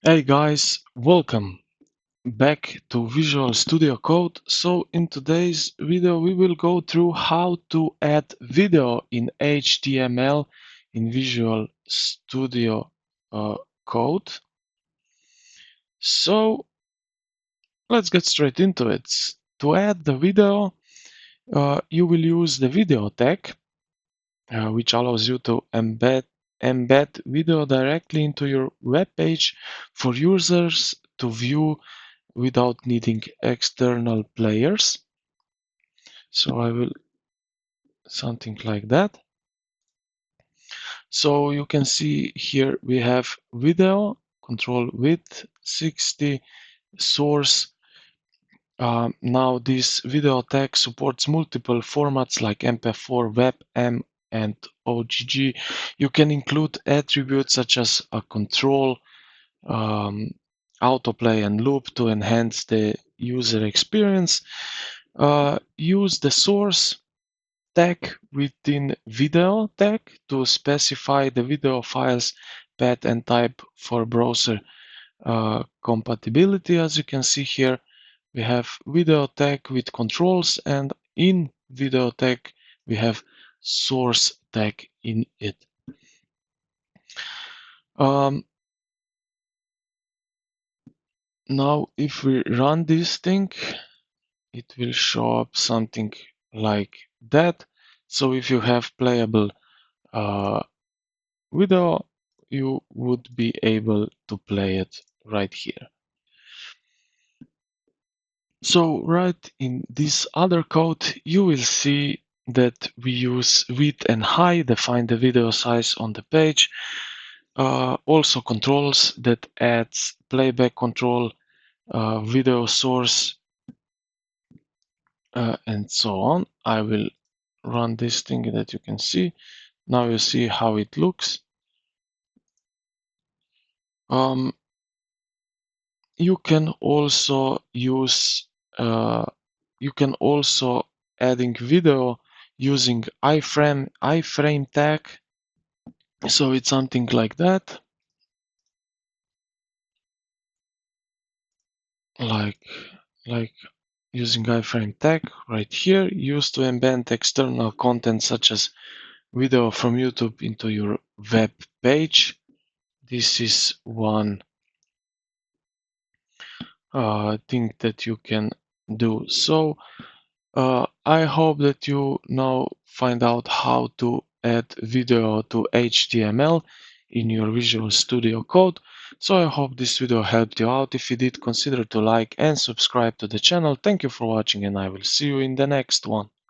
Hey guys, welcome back to Visual Studio Code. So in today's video we will go through how to add video in HTML in Visual Studio Code. So let's get straight into it. To add the video, you will use the video tag, which allows you to embed video directly into your web page for users to view without needing external players. So I will something like that. So you can see here we have video, control width 60, source. Now this video tag supports multiple formats like MP4, WebM, and OGG. You can include attributes such as a control, autoplay, and loop to enhance the user experience. Use the source tag within video tag to specify the video file's path and type for browser compatibility. As you can see here, we have video tag with controls, and in video tag we have source tag in it. Now if we run this thing, it will show up something like that. So if you have playable video, you would be able to play it right here. So right in this other code, you will see that we use width and height, define the video size on the page. Also controls that adds playback control, video source, and so on. I will run this thing that you can see. Now you see how it looks. You can also use you can also adding video using iframe tag. So it's something like that, like using iframe tag right here, used to embed external content such as video from YouTube into your web page. This is one thing that you can do. So I hope that you now find out how to add video to HTML in your Visual Studio Code. So I hope this video helped you out. If you did, consider to like and subscribe to the channel. Thank you for watching, and I will see you in the next one.